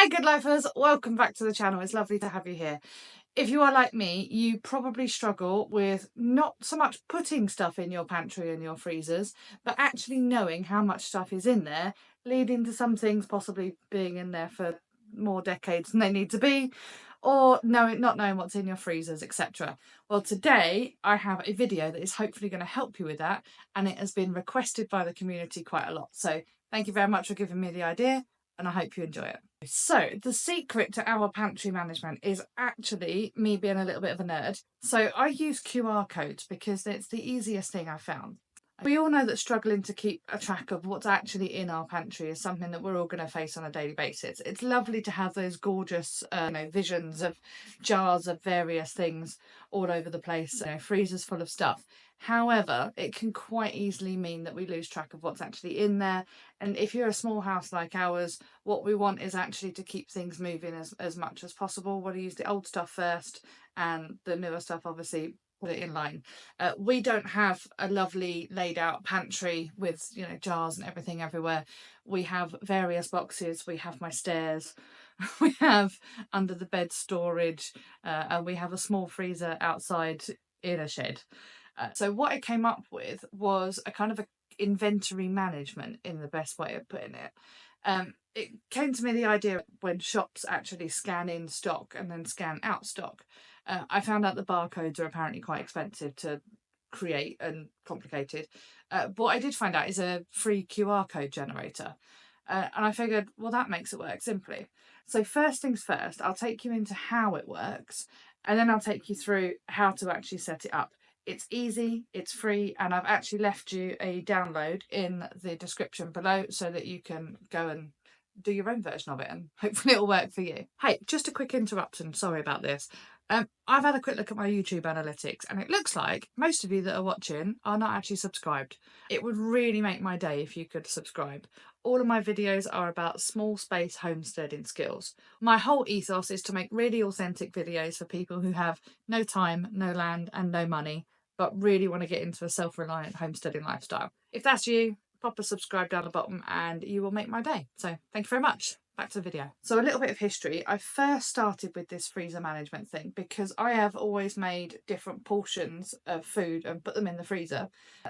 Hi good lifers, welcome back to the channel. It's lovely to have you here. If you are like me, you probably struggle with not so much putting stuff in your pantry and your freezers, but actually knowing how much stuff is in there, leading to some things possibly being in there for more decades than they need to be, or not knowing what's in your freezers, etc. Well, today I have a video that is hopefully going to help you with that, and it has been requested by the community quite a lot. So thank you very much for giving me the idea, and I hope you enjoy it. So the secret to our pantry management is actually me being a little bit of a nerd. So I use QR codes because it's the easiest thing I've found. We all know that struggling to keep a track of what's actually in our pantry is something that we're all going to face on a daily basis. It's lovely to have those gorgeous visions of jars of various things all over the place, freezers full of stuff. However, it can quite easily mean that we lose track of what's actually in there. And if you're a small house like ours, what we want is actually to keep things moving as much as possible. We want to use the old stuff first, and the newer stuff obviously put it in line. We don't have a lovely laid out pantry with jars and everything everywhere. We have various boxes. We have my stairs. We have under the bed storage, and we have a small freezer outside in a shed. So what I came up with was a kind of a inventory management, in the best way of putting it. It came to me the idea when shops actually scan in stock and then scan out stock. I found out the barcodes are apparently quite expensive to create and complicated. But what I did find out is a free QR code generator. And I figured, well, that makes it work simply. So first things first, I'll take you into how it works, and then I'll take you through how to actually set it up. It's easy, it's free, and I've actually left you a download in the description below so that you can go and do your own version of it, and hopefully it'll work for you. Hey, just a quick interruption, sorry about this. I've had a quick look at my YouTube analytics, and it looks like most of you that are watching are not actually subscribed. It would really make my day if you could subscribe. All of my videos are about small space homesteading skills. My whole ethos is to make really authentic videos for people who have no time, no land, and no money, but really want to get into a self-reliant homesteading lifestyle. If that's you, pop a subscribe down the bottom and you will make my day. So thank you very much. Back to the video. So a little bit of history. I first started with this freezer management thing because I have always made different portions of food and put them in the freezer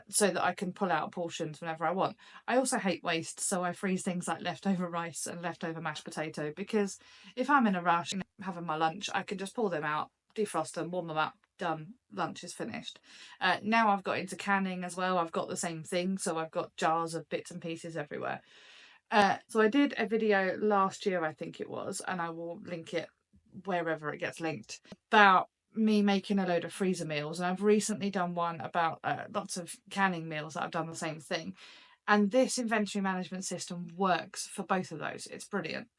so that I can pull out portions whenever I want. I also hate waste, so I freeze things like leftover rice and leftover mashed potato, because if I'm in a rush and having my lunch, I can just pull them out, defrost them, warm them up, done, lunch is finished. Now I've got into canning as well. I've got the same thing, so I've got jars of bits and pieces everywhere. So I did a video last year, I think it was, and I will link it wherever it gets linked, about me making a load of freezer meals. And I've recently done one about lots of canning meals that I've done the same thing. And this inventory management system works for both of those. It's brilliant.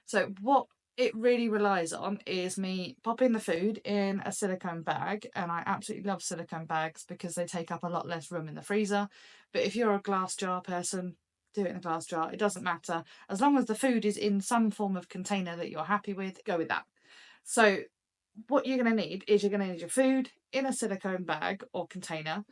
So what it really relies on is me popping the food in a silicone bag, and I absolutely love silicone bags because they take up a lot less room in the freezer. But if you're a glass jar person, do it in a glass jar. It doesn't matter. As long as the food is in some form of container that you're happy with, go with that. So what you're going to need is you're going to need your food in a silicone bag or container,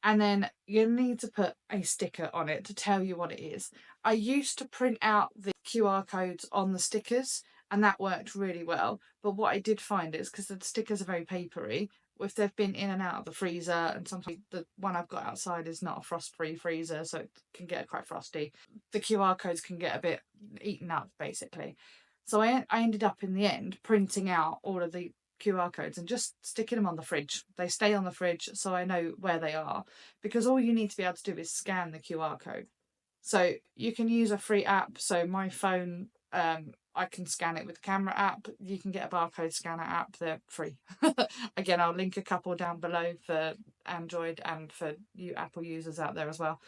and then you need to put a sticker on it to tell you what it is. I used to print out the QR codes on the stickers, and that worked really well. But what I did find is, because the stickers are very papery, if they've been in and out of the freezer, and sometimes the one I've got outside is not a frost-free freezer, so it can get quite frosty, the QR codes can get a bit eaten up, basically. So I ended up in the end printing out all of the QR codes and just sticking them on the fridge. They stay on the fridge, so I know where they are, because all you need to be able to do is scan the QR code. So you can use a free app. So my phone, I can scan it with the camera app. You can get a barcode scanner app. They're free. Again, I'll link a couple down below for Android and for you Apple users out there as well.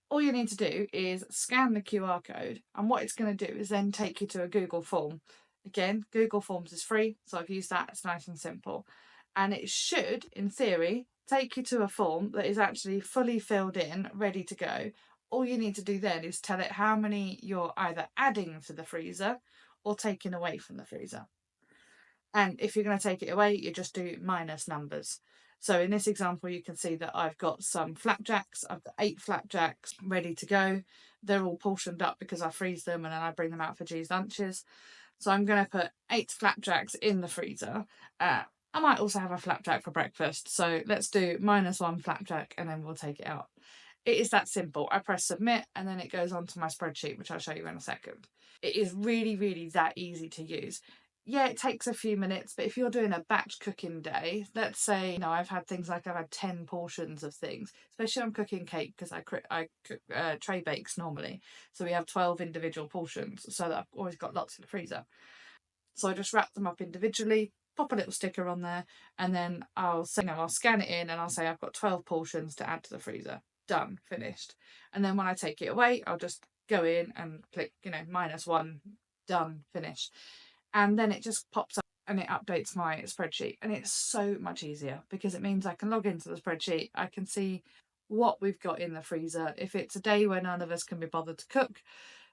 All you need to do is scan the QR code, and what it's going to do is then take you to a Google form. Again, Google Forms is free, so I've used that. It's nice and simple. And it should, in theory, take you to a form that is actually fully filled in, ready to go. All you need to do then is tell it how many you're either adding to the freezer or taking away from the freezer. And if you're going to take it away, you just do minus numbers. So in this example, you can see that I've got some flapjacks. I've got 8 flapjacks ready to go. They're all portioned up because I freeze them and then I bring them out for G's lunches. So I'm going to put 8 flapjacks in the freezer. I might also have a flapjack for breakfast. So let's do -1 flapjack and then we'll take it out. It is that simple. I press submit and then it goes onto my spreadsheet, which I'll show you in a second. It is really, really that easy to use. Yeah, it takes a few minutes, but if you're doing a batch cooking day, let's say, you know, I've had things like I've had 10 portions of things, especially I'm cooking cake because I cook tray bakes normally. So we have 12 individual portions so that I've always got lots in the freezer. So I just wrap them up individually, pop a little sticker on there, and then I'll say, I'll scan it in and I'll say I've got 12 portions to add to the freezer. Done, finished. And then when I take it away, I'll just go in and click, -1, done, finished. And then it just pops up and it updates my spreadsheet. And it's so much easier because it means I can log into the spreadsheet. I can see what we've got in the freezer. If it's a day where none of us can be bothered to cook,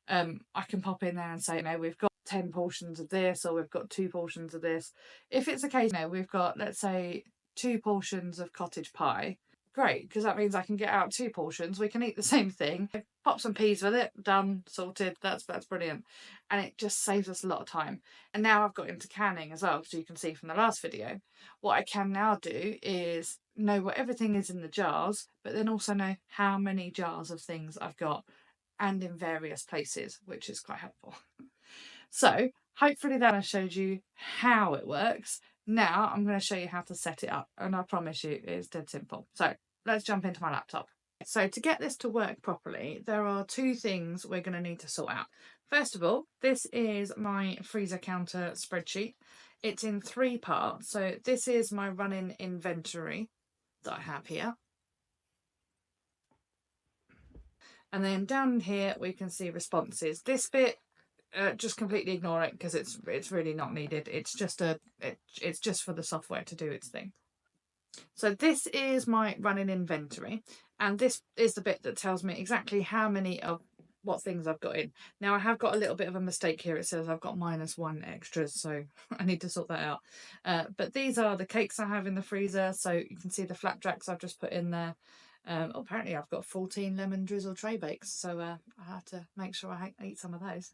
I can pop in there and say, we've got 10 portions of this, or we've got 2 portions of this. If it's a case, we've got, let's say, 2 portions of cottage pie, great, because that means I can get out 2 portions. We can eat the same thing, pop some peas with it, done, sorted. That's brilliant. And it just saves us a lot of time. And now I've got into canning as well, so you can see from the last video. What I can now do is know what everything is in the jars, but then also know how many jars of things I've got and in various places, which is quite helpful. So hopefully that has showed you how it works. Now I'm going to show you how to set it up, and I promise you it's dead simple. So let's jump into my laptop. So to get this to work properly, there are 2 things we're going to need to sort out. First of all, this is my freezer counter spreadsheet. It's in 3 parts. So this is my running inventory that I have here. And then down here we can see responses. This bit, just completely ignore it because it's really not needed. It's just it's just for the software to do its thing. So this is my running inventory, and this is the bit that tells me exactly how many of what things I've got in. Now I have got a little bit of a mistake here. It says I've got -1 extras, so I need to sort that out. But these are the cakes I have in the freezer, so you can see the flapjacks I've just put in there. Apparently I've got 14 lemon drizzle tray bakes, so I have to make sure I eat some of those.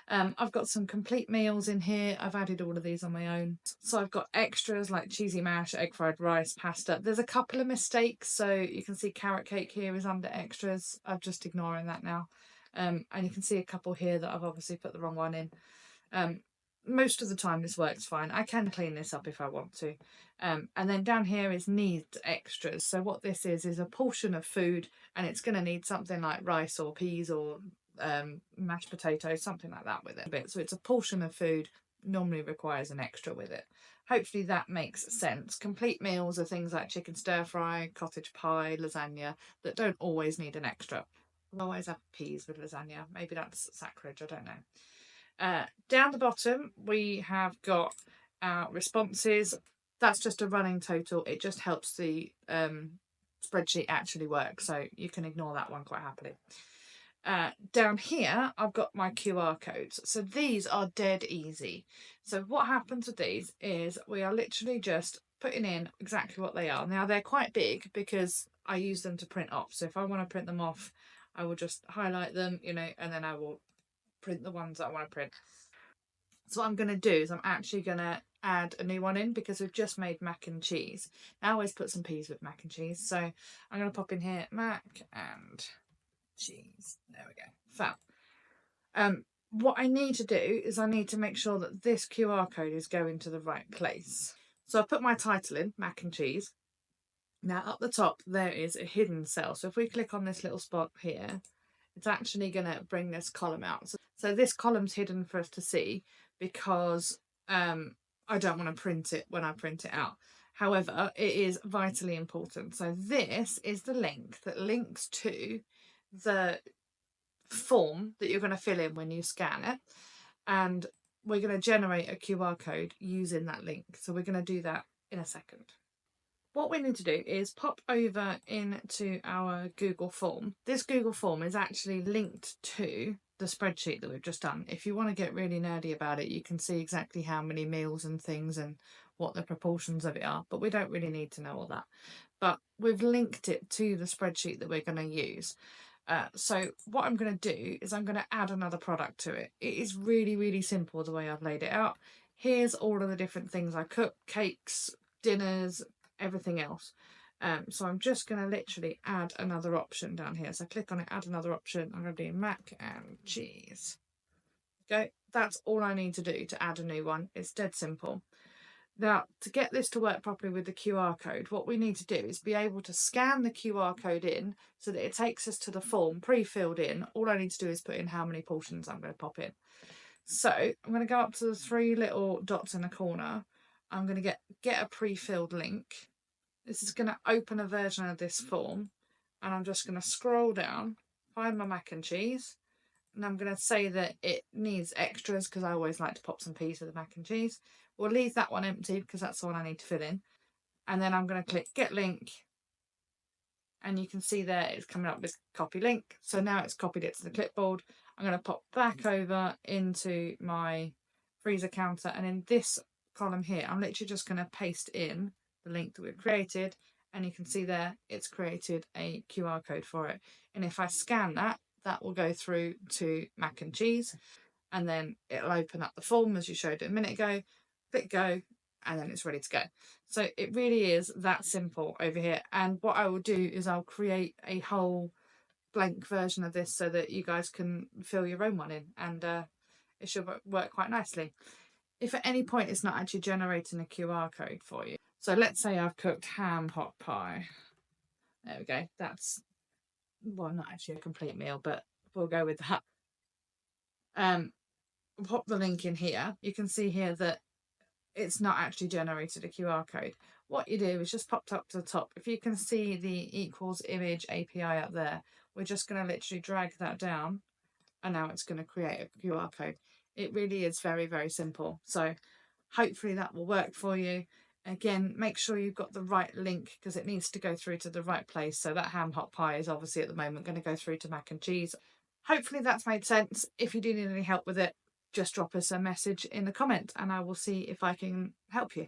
I've got some complete meals in here. I've added all of these on my own. So I've got extras like cheesy mash, egg fried rice, pasta. There's a couple of mistakes. So you can see carrot cake here is under extras. I'm just ignoring that now. And you can see a couple here that I've obviously put the wrong one in. Most of the time this works fine. I can clean this up if I want to. And then down here is needs extras. So what this is a portion of food, and it's going to need something like rice or peas or mashed potatoes, something like that with it. So it's a portion of food, normally requires an extra with it. Hopefully that makes sense. Complete meals are things like chicken stir fry, cottage pie, lasagna that don't always need an extra. I always have peas with lasagna. Maybe that's sacrilege, I don't know. Down the bottom we have got our responses. That's just a running total. It just helps the spreadsheet actually work, so you can ignore that one quite happily. Down here I've got my QR codes. So these are dead easy. So what happens with these is we are literally just putting in exactly what they are. Now they're quite big because I use them to print off. So if I want to print them off, I will just highlight them, and then I will print the ones that I want to print. So what I'm going to do is I'm actually going to add a new one in because we've just made mac and cheese. I always put some peas with mac and cheese. So I'm going to pop in here mac and cheese. There we go. Fab. What I need to do is I need to make sure that this QR code is going to the right place. So I put my title in, mac and cheese. Now up the top there is a hidden cell. So if we click on this little spot here, it's actually going to bring this column out. So this column's hidden for us to see because I don't want to print it when I print it out. However, it is vitally important. So this is the link that links to the form that you're going to fill in when you scan it, and we're going to generate a QR code using that link. So we're going to do that in a second. What we need to do is pop over into our Google form. This Google form is actually linked to the spreadsheet that we've just done. If you want to get really nerdy about it, you can see exactly how many meals and things and what the proportions of it are, but we don't really need to know all that. But we've linked it to the spreadsheet that we're going to use. So what I'm going to do is I'm going to add another product to it. It is really, really simple the way I've laid it out. Here's all of the different things I cook: cakes, dinners, everything else. So I'm just going to literally add another option down here. So click on it, add another option. I'm going to do mac and cheese. Okay, that's all I need to do to add a new one. It's dead simple. Now, to get this to work properly with the QR code, what we need to do is be able to scan the QR code in so that it takes us to the form pre-filled in. All I need to do is put in how many portions I'm going to pop in. So I'm going to go up to the 3 little dots in the corner. I'm going to get a pre-filled link. This is going to open a version of this form, and I'm just going to scroll down, find my mac and cheese, and I'm going to say that it needs extras because I always like to pop some peas with the mac and cheese. We'll leave that one empty because that's the one I need to fill in. And then I'm going to click get link, and you can see there it's coming up with copy link. So now it's copied it to the clipboard. I'm going to pop back over into my freezer counter, and in this column here I'm literally just going to paste in the link that we've created, and you can see there it's created a QR code for it. And if I scan that, that will go through to mac and cheese, and then it'll open up the form as you showed it a minute ago. Click go, and then it's ready to go. So it really is that simple over here. And what I will do is I'll create a whole blank version of this so that you guys can fill your own one in, and it should work quite nicely. If at any point it's not actually generating a QR code for you, so let's say I've cooked ham hot pie. There we go. That's, well, not actually a complete meal, but we'll go with that. Pop the link in here. You can see here that it's not actually generated a QR code. What you do is just pop up to the top. If you can see the equals image API up there, we're just going to literally drag that down, and now it's going to create a QR code. It really is very, very simple. So hopefully that will work for you. Again, make sure you've got the right link because it needs to go through to the right place. So that ham hot pie is obviously at the moment going to go through to mac and cheese. Hopefully that's made sense. If you do need any help with it, just drop us a message in the comment and I will see if I can help you.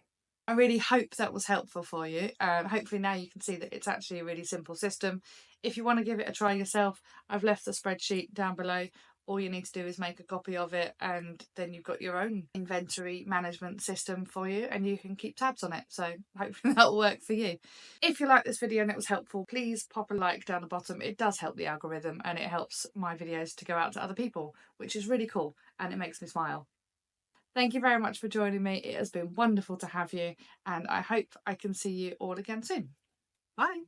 I really hope that was helpful for you. Hopefully now you can see that it's actually a really simple system. If you want to give it a try yourself, I've left the spreadsheet down below. All you need to do is make a copy of it, and then you've got your own inventory management system for you, and you can keep tabs on it. So hopefully that'll work for you. If you liked this video and it was helpful, please pop a like down the bottom. It does help the algorithm and it helps my videos to go out to other people, which is really cool, and it makes me smile. Thank you very much for joining me. It has been wonderful to have you, and I hope I can see you all again soon. Bye.